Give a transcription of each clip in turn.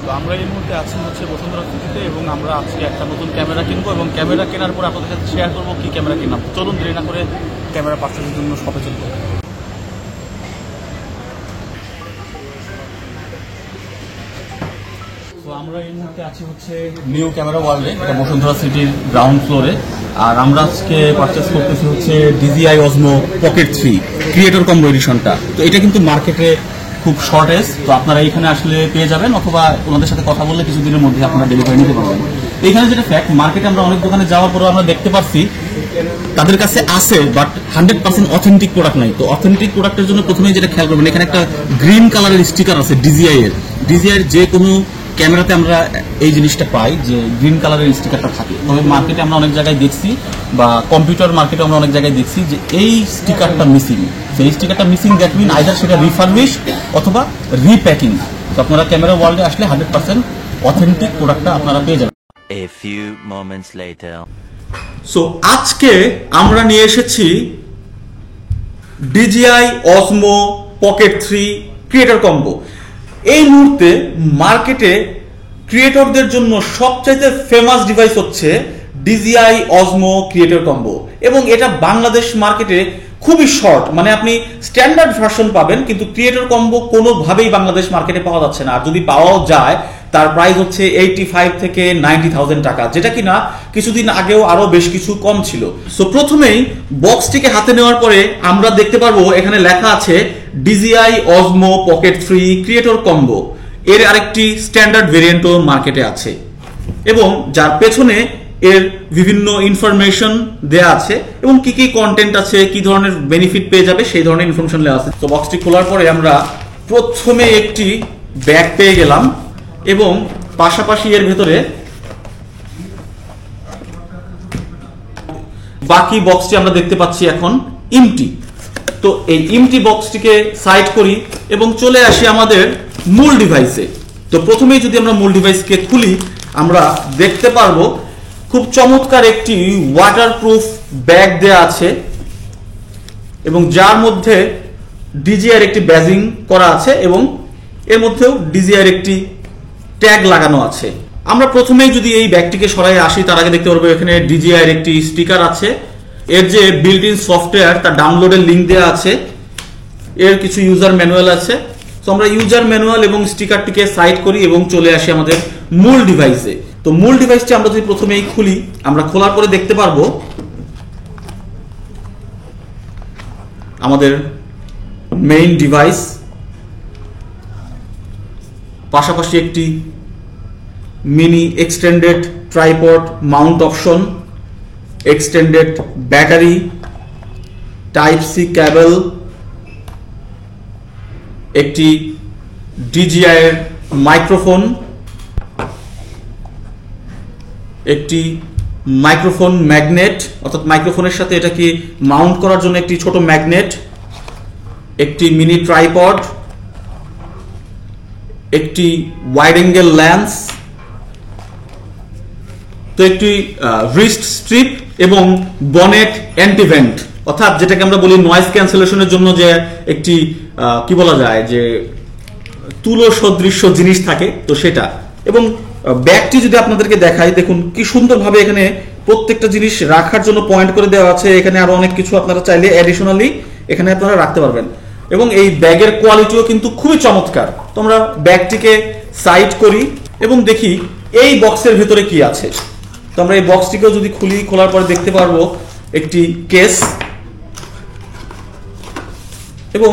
তো আমরা এই মুহূর্তে আছি হচ্ছে বসুন্ধরা সিটিতে এবং আমরা আজকে একটা নতুন ক্যামেরা কিনবো এবং ক্যামেরা কেনার পর আপনাদের সাথে শেয়ার করবো কি ক্যামেরা কিনলাম। চলুন দেরি না করে ক্যামেরা পার্চেসের জন্য শপে চলবো। তো আমরা এই মুহূর্তে আছি হচ্ছে নিউ ক্যামেরা ওয়ার্ল্ডে, এটা বসুন্ধরা সিটির গ্রাউন্ড ফ্লোরে। আর আমরা আজকে পারচেস করতেছি হচ্ছে DJI Osmo Pocket 3 creator combo এডিশনটা। তো এটা কিন্তু মার্কেটে খুব শর্টেজ, তো আপনারা এখানে আসলে পেয়ে যাবেন অথবা ওনাদের সাথে কথা বললে কিছুদিনের মধ্যে আপনারা ডেলিভারি নিতে পারবেন। এখানে যেটা ফ্যাক্ট, মার্কেটে আমরা অনেক দোকানে যাওয়ার পরেও আমরা দেখতে পাচ্ছি তাদের কাছে আছে বাট 100% অথেন্টিক প্রোডাক্ট নাই। তো অথেন্টিক প্রোডাক্টের জন্য প্রথমেই যেটা খেয়াল করবেন, এখানে একটা গ্রিন কালারের স্টিকার আছে DJI এর যে কোনো ক্যামেরাতে আমরা এই জিনিসটা পাই যে গ্রিন কালারের স্টিকারটা থাকে। তবে মার্কেটে আমরা অনেক জায়গায় দেখছি বা কম্পিউটার মার্কেটে আমরা অনেক জায়গায় দেখছি যে এই স্টিকারটা মিসিং। সেই স্টিকারটা মিসিং দ্যাট মিন আইদার সেটা রিফার্বিশ অথবা রিপ্যাকিং। তো আপনারা ক্যামেরা ওয়ার্ল্ডে আসলে 100% অথেন্টিক প্রোডাক্টটা আপনারা পেয়ে যাবেন। A few moments later. So আজকে আমরা নিয়ে এসেছি DJI Osmo Pocket 3 creator combo. এই মুহূর্তে মার্কেটে ক্রিয়েটরদের জন্য সবচাইতে ফেমাস ডিভাইস হচ্ছে DJI Osmo ক্রিয়েটর কম্বো এবং এটা বাংলাদেশ মার্কেটে খুবই শর্ট, মানে আপনি স্ট্যান্ডার্ড ভার্সন পাবেন কিন্তু ক্রিয়েটর কম্বো কোনোভাবেই বাংলাদেশ মার্কেটে পাওয়া যাচ্ছে না। আর যদি পাওয়াও যায় তার প্রাইস হচ্ছে 85 থেকে 90,000 টাকা, যেটা কিনা কিছুদিন আগেও আরো বেশ কিছু কম ছিল। সো প্রথমেই বক্সটিকে হাতে নেওয়ার পরে আমরা দেখতে পারবো এখানে লেখা আছে DJI Osmo Pocket 3 creator combo. এর আরেকটি স্ট্যান্ডার্ড ভেরিয়েন্টও মার্কেটে আছে এবং যার পেছনে এর বিভিন্ন ইনফরমেশন দেয়া আছে এবং কি কি কন্টেন্ট আছে, কি ধরনের বেনিফিট পেয়ে যাবে সেই ধরনের ইনফরমেশন দেওয়া আছে। তো বক্সটি খোলার পরে আমরা প্রথমে একটি ব্যাগ পেয়ে গেলাম এবং পাশাপাশি এর ভেতরে বাকি বক্সটি আমরা দেখতে পাচ্ছি এখন ইমটি। তো এই ইমটি বক্সটিকে সাইড করি এবং চলে আসি আমাদের মূল ডিভাইসে। তো প্রথমেই যদি আমরা মূল ডিভাইসকে খুলি আমরা দেখতে পারবো খুব চমৎকার একটি ওয়াটারপ্রুফ ব্যাগ দেয়া আছে এবং যার মধ্যে DJI এর একটি ব্যাজিং করা আছে এবং এর মধ্যেও DJI এর একটি ট্যাগ লাগানো আছে। আমরা প্রথমেই যদি এই ব্যাগটিকে সরাই আসি তার আগে দেখতে পারবো এখানে DJI এর একটি স্টিকার আছে, এর যে বিল্ট ইন সফটওয়্যার তার ডাউনলোডের লিঙ্ক দেওয়া আছে, এর কিছু ইউজার ম্যানুয়াল আছে। তো আমরা ইউজার ম্যানুয়াল এবং স্টিকারটিকে সাইড করি এবং চলে আসি আমাদের মূল ডিভাইসে। তো মূল ডিভাইসটি আমরা যদি প্রথমেই খুলি, আমরা খোলার পরে দেখতে পারবো আমাদের মেইন ডিভাইস, পাশাপাশি একটি mini extended tripod mount option, extended battery, type C cable, একটি DJI এর মাইক্রোফোন, একটি মাইক্রোফোন ম্যাগনেট অর্থাৎ মাইক্রোফোনের সাথে এটাকে মাউন্ট করার জন্য একটি ছোট ম্যাগনেট, একটি মিনি ট্রাইপড, একটি ওয়াইড অ্যাঙ্গেল লেন্স, তো একটি রিস্ট স্ট্রিপ এবং বনেট অ্যান্টিভেন্ট অর্থাৎ যেটাকে আমরা বলি নয়েজ ক্যান্সেলেশনের জন্য যে একটি কি বলা যায় যে তুলো সদৃশ্য জিনিস থাকে, তো সেটা। এবং ব্যাগটি যদি আপনাদেরকে দেখাই, দেখুন কি সুন্দরভাবে এখানে প্রত্যেকটা জিনিস রাখার জন্য পয়েন্ট করে দেওয়া আছে। এখানে আরো অনেক কিছু আপনারা চাইলে অ্যাডিশনালি এখানে আপনারা রাখতে পারবেন এবং এই ব্যাগের কোয়ালিটিও কিন্তু খুবই চমৎকার। তো আমরা ব্যাগটিকে সাইড করি এবং দেখি এই বক্সের ভেতরে কি আছে। তো আমরা এই বক্সটিকেও যদি খুলি, খোলার পরে দেখতে পারবো একটি কেস এবং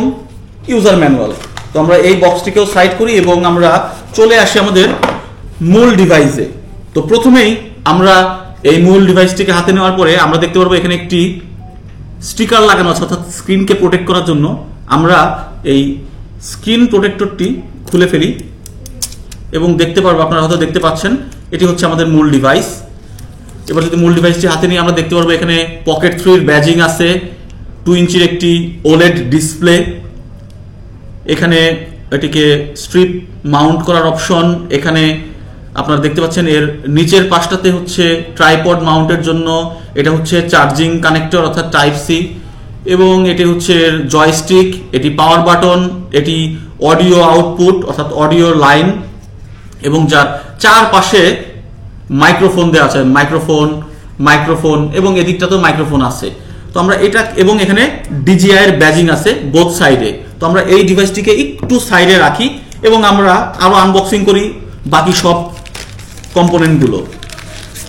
ইউজার ম্যানুয়াল। তো আমরা এই বক্সটিকেও সাইড করি এবং আমরা চলে আসি আমাদের মূল ডিভাইসে। তো প্রথমেই আমরা এই মূল ডিভাইসটিকে হাতে নেওয়ার পরে আমরা দেখতে পারবো এখানে একটি স্টিকার লাগানো আছে অর্থাৎ স্ক্রিনকে প্রোটেক্ট করার জন্য। আমরা এই স্ক্রিন প্রোটেক্টরটি খুলে ফেলি এবং দেখতে পারবো, আপনারা হয়তো দেখতে পাচ্ছেন এটি হচ্ছে আমাদের মূল ডিভাইস। এবার যদি মূল ডিভাইসটি হাতে নিয়ে আমরা দেখতে পারবো এখানে পকেট 3 এর ব্যাজিং আছে, 2 ইঞ্চির একটি OLED ডিসপ্লে, এখানে এটিকে স্ট্রিপ মাউন্ট করার অপশন, এখানে আপনারা দেখতে পাচ্ছেন এর নিচের পাশটাতে হচ্ছে ট্রাইপড মাউন্টের জন্য, এটা হচ্ছে চার্জিং কানেক্টর অর্থাৎ টাইপ সি এবং এটি হচ্ছে জয়স্টিক, এটি পাওয়ার বাটন, এটি অডিও আউটপুট অর্থাৎ অডিও লাইন এবং যার চারপাশে মাইক্রোফোন দেওয়া আছে, মাইক্রোফোন এবং এদিকটাতেও মাইক্রোফোন আছে। তো আমরা এটা, এবং এখানে DJI এর ব্যাজিং আছে বোথ সাইডে। তো আমরা এই ডিভাইসটিকে একটু সাইডে রাখি এবং আমরা আরো আনবক্সিং করি বাকি সব কম্পোনেন্টগুলো।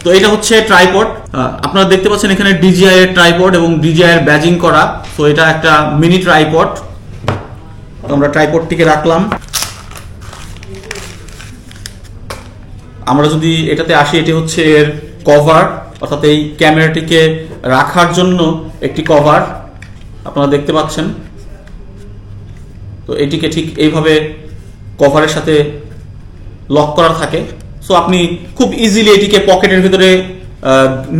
তো এটা হচ্ছে ট্রাইপড, আপনারা দেখতে পাচ্ছেন এখানে DJI এর ট্রাইপড এবং DJI এর ব্যাজিং করা। তো এটা একটা মিনি ট্রাইপড। তো আমরা ট্রাইপডটিকে রাখলাম। আমরা যদি এটাতে আসি, এটি হচ্ছে এর কভার, অর্থাৎ এই ক্যামেরাটিকে রাখার জন্য একটি কভার আপনারা দেখতে পাচ্ছেন। তো এটিকে ঠিক এইভাবে কভারের সাথে লক করা থাকে। সো আপনি খুব ইজিলি এটিকে পকেটের ভিতরে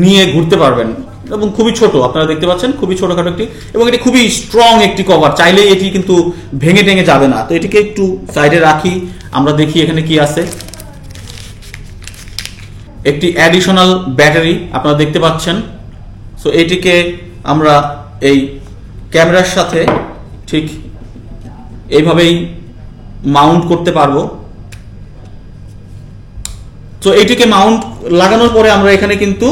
নিয়ে ঘুরতে পারবেন এবং খুবই ছোট, আপনারা দেখতে পাচ্ছেন খুবই ছোটখাটো একটি, এবং এটি খুবই স্ট্রং একটি কভার, চাইলেই এটি কিন্তু ভেঙে টেঙে যাবে না। তো এটিকে একটু সাইডে রাখি, আমরা দেখি এখানে কি আছে। একটি অ্যাডিশনাল ব্যাটারি আপনারা দেখতে পাচ্ছেন। সো এটিকে আমরা এই ক্যামেরার সাথে ঠিক এইভাবেই মাউন্ট করতে পারবো। তো এইটিকে মাউন্ট লাগানোর পরে আমরা এখানে কিন্তু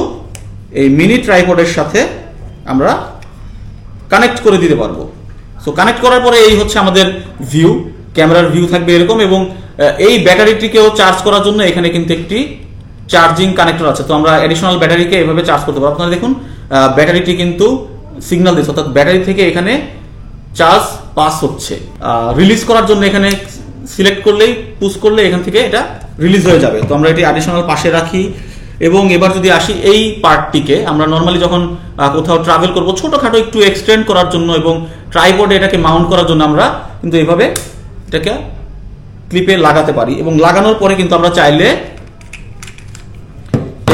এই মিনি ট্রাইপডের সাথে আমরা কানেক্ট করে দিতে পারবো। সো কানেক্ট করার পরে এই হচ্ছে আমাদের ভিউ, ক্যামেরার ভিউ থাকবে এরকম, এবং এই ব্যাটারিটিকেও চার্জ করার জন্য এখানে কিন্তু একটি চার্জিং কানেক্টর আছে। তো আমরা অ্যাডিশনাল ব্যাটারিকে এভাবে চার্জ করতে পারবো। আপনারা দেখুন ব্যাটারিটি কিন্তু সিগন্যাল দিচ্ছে, অর্থাৎ ব্যাটারি থেকে এখানে চার্জ পাস হচ্ছে। রিলিজ করার জন্য এখানে সিলেক্ট করলেই, পুশ করলে এখান থেকে এটা রিলিজ হয়ে যাবে। তো আমরা এটি অ্যাডিশনাল পাশে রাখি। এবং এবার যদি আসি এই পার্টটিকে, আমরা নর্মালি যখন কোথাও ট্রাভেল করব ছোটখাটো একটু এক্সটেন্ড করার জন্য এবং ট্রাইপডে এটাকে মাউন্ট করার জন্য আমরা কিন্তু এইভাবে এটাকে ক্লিপে লাগাতে পারি। এবং লাগানোর পরে কিন্তু আমরা চাইলে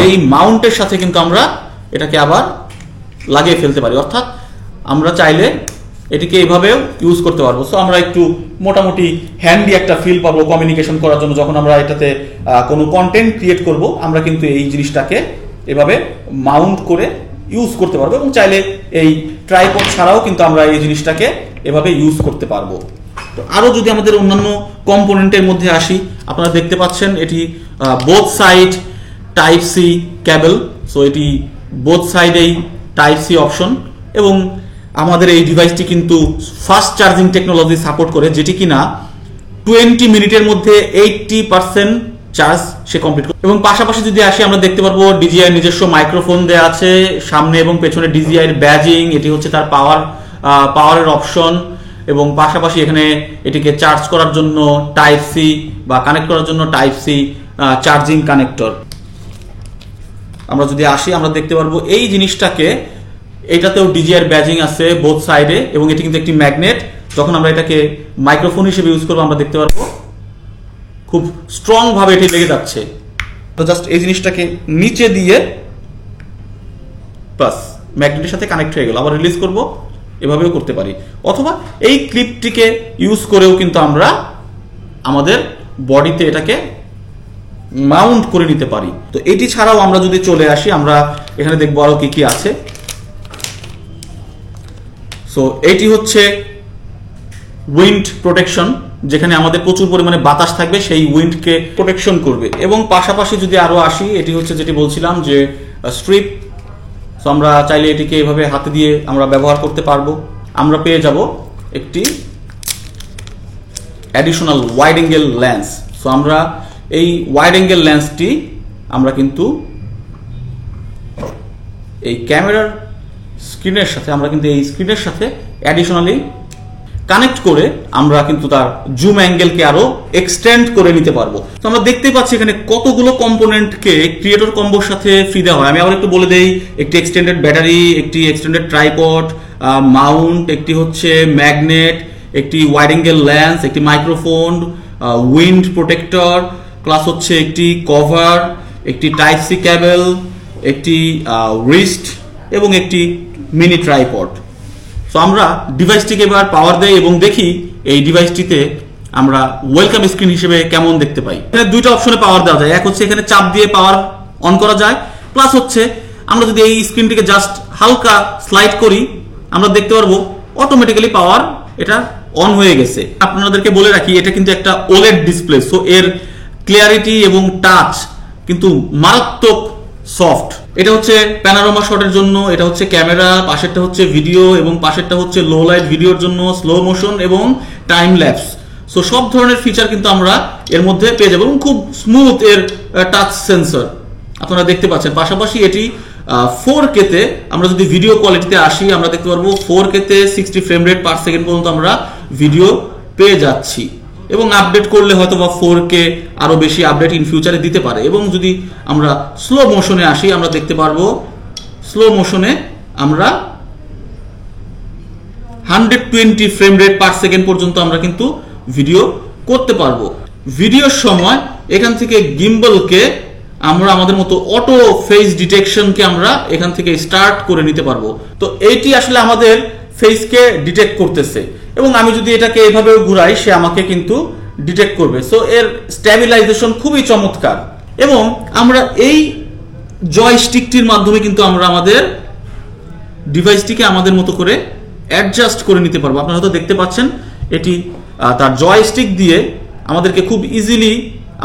এই মাউন্টের সাথে কিন্তু আমরা এটাকে আবার লাগিয়ে ফেলতে পারি, অর্থাৎ আমরা চাইলে এটিকে এইভাবেও ইউজ করতে পারবো। সো আমরা একটু মোটামুটি হ্যান্ডি একটা ফিল পাবো কমিউনিকেশন করার জন্য। যখন আমরা এটাতে কোনো কন্টেন্ট ক্রিয়েট করব, আমরা কিন্তু এই জিনিসটাকে এভাবে মাউন্ট করে ইউজ করতে পারবো, এবং চাইলে এই ট্রাইপড ছাড়াও কিন্তু আমরা এই জিনিসটাকে এভাবে ইউজ করতে পারবো। তো আরো যদি আমাদের অন্যান্য কম্পোনেন্টের মধ্যে আসি, আপনারা দেখতে পাচ্ছেন এটি both side type C cable. So এটি বোথ সাইডেই টাইপ সি অপশন, এবং আমাদের এই ডিভাইসটি কিন্তু ফাস্ট চার্জিং টেকনোলজি সাপোর্ট করে, যেটি কিনা 20 মিনিটের মধ্যে 80% চার্জ সে কমপ্লিট করে। এবং পাশাপাশি যদি আসি, আমরা দেখতে পারবো DJI নিজস্ব মাইক্রোফোন দেওয়া আছে সামনে এবং পেছনে, DJI এর ব্যাজিং, এটি হচ্ছে তার পাওয়ারের অপশন, এবং পাশাপাশি এখানে এটিকে চার্জ করার জন্য টাইপ সি বা কানেক্ট করার জন্য টাইপ সি চার্জিং কানেক্টর। আমরা যদি আসি, আমরা দেখতে পারবো এই জিনিসটাকে, এটাতেও DJI এর ব্যাজিং আছে বোথ সাইডে, এবং এটি কিন্তু একটি ম্যাগনেট। যখন আমরা এটাকে মাইক্রোফোন হিসেবে ইউজ করবো, আমরা দেখতে পারবো খুব স্ট্রং ভাবে এটি লেগে যাচ্ছে। তো জাস্ট এই জিনিসটাকে নিচে দিয়ে বাস ম্যাগনেটের সাথে কানেক্ট হয়ে গেল। আবার রিলিজ করব, এভাবেও করতে পারি, অথবা এই ক্লিপটিকে ইউজ করেও কিন্তু আমরা আমাদের বডিতে এটাকে মাউন্ট করে নিতে পারি। তো এটি ছাড়াও আমরা যদি চলে আসি, আমরা এখানে দেখবো আরো কি কি আছে। সো এটি হচ্ছে উইন্ড প্রোটেকশন, যেখানে আমাদের প্রচুর পরিমাণে বাতাস থাকবে, সেই উইন্ডকে প্রোটেকশন করবে। এবং পাশাপাশি যদি আরো আসি, এটি হচ্ছে যেটি বলছিলাম যে স্ট্রিপ। সো আমরা চাইলে এটিকে এভাবে হাতে দিয়ে আমরা ব্যবহার করতে পারবো। আমরা পেয়ে যাব একটি additional wide angle lens. So আমরা এই ওয়াইড অ্যাঙ্গেল লেন্সটি আমরা কিন্তু এই ক্যামেরার স্ক্রিনের সাথে, আমরা কিন্তু এই স্ক্রিনের সাথে অ্যাডিশনালি কানেক্ট করে আমরা কিন্তু তার জুম অ্যাঙ্গেলকে আরো এক্সটেন্ড করে নিতে পারবো। তো আমরা দেখতে পাচ্ছি এখানে কতগুলো কম্পোনেন্টকে ক্রিয়েটর কম্বোর সাথে ফ্রি দেওয়া হয়। আমি আবার একটু বলে দেই, একটি এক্সটেন্ডেড ব্যাটারি, একটি এক্সটেন্ডেড ট্রাইপড, মাউন্ট, একটি হচ্ছে ম্যাগনেট, একটি ওয়াইড অ্যাঙ্গেল লেন্স, একটি মাইক্রোফোন, উইন্ড প্রোটেক্টর, প্লাস হচ্ছে একটি কভার, একটি টাইপ সি কেবল, একটি রিস্ট এবং একটি মিনি ট্রাইপড। সো আমরা ডিভাইসটিকে এবার পাওয়ার দেই এবং দেখি এই ডিভাইসটিতে আমরা ওয়েলকাম স্ক্রিন হিসেবে কেমন দেখতে পাই। এখানে দুইটা অপশনে পাওয়ার দেওয়া যায়, এক হচ্ছে এখানে চাপ দিয়ে পাওয়ার অন করা যায়, প্লাস হচ্ছে আমরা যদি এই স্ক্রিনটিকে জাস্ট হালকা স্লাইড করি, আমরা দেখতে পারবো অটোমেটিক্যালি পাওয়ার এটা অন হয়ে গেছে। আপনাদেরকে বলে রাখি, এটা কিন্তু একটা ওলেড ডিসপ্লে। সো এর ক্লিয়ারিটি এবং টাচ কিন্তু মারাত্মক সফট। এটা হচ্ছে প্যানোরামা শটের জন্য, এটা হচ্ছে ক্যামেরা, পাশেরটা হচ্ছে ভিডিও এবং পাশেরটা হচ্ছে লো লাইট ভিডিওর জন্য, স্লো মোশন এবং টাইম ল্যাপস। সো সব ধরনের ফিচার কিন্তু আমরা এর মধ্যে পেয়ে যাবো এবং খুব স্মুথ এর টাচ সেন্সর আপনারা দেখতে পাচ্ছেন। পাশাপাশি এটি 4K তে আমরা যদি ভিডিও কোয়ালিটিতে আসি আমরা দেখতে পারবো 4K তে 60 ফ্রেম রেট পার সেকেন্ড পর্যন্ত আমরা ভিডিও পেয়ে যাচ্ছি এবং আপডেট করলে হয়তো বা 4K আরো বেশি আপডেট ইন ফিউচারে দিতে পারে। এবং যদি আমরা স্লো মোশনে আসি আমরা দেখতে পারবো স্লো মোশনে আমরা 120 ফ্রেম রেট পার সেকেন্ড পর্যন্ত আমরা কিন্তু ভিডিও করতে পারবো। ভিডিওর সময় এখান থেকে গিম্বলকে আমরা আমাদের মতো অটো ফেস ডিটেকশনকে আমরা এখান থেকে স্টার্ট করে নিতে পারবো। তো এইটি আসলে আমাদের ফেসকে ডিটেক্ট করতেছে এবং আমি যদি এটাকে এভাবেও ঘুরাই সে আমাকে কিন্তু ডিটেক্ট করবে। সো এর স্ট্যাবিলাইজেশন খুবই চমৎকার এবং আমরা এই জয়স্টিকটির মাধ্যমে কিন্তু আমরা আমাদের ডিভাইসটিকে আমাদের মতো করে অ্যাডজাস্ট করে নিতে পারবো। আপনারা হয়তো দেখতে পাচ্ছেন এটি তার জয়স্টিক দিয়ে আমাদেরকে খুব ইজিলি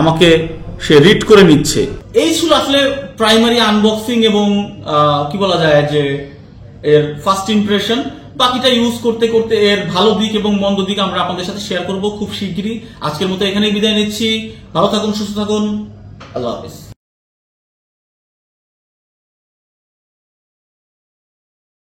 আমাকে সে রিড করে নিচ্ছে। এই ছিল আসলে প্রাইমারি আনবক্সিং এবং কি বলা যায় যে এর ফার্স্ট ইমপ্রেশন। বাকিটা ইউজ করতে করতে এর ভালো দিক এবং মন্দ দিক আমরা আপনাদের সাথে শেয়ার করব খুব শিগগিরই। আজকের মতো এখানেই বিদায় নিচ্ছি। ভালো থাকুন, সুস্থ থাকুন, আল্লাহ হাফেজ।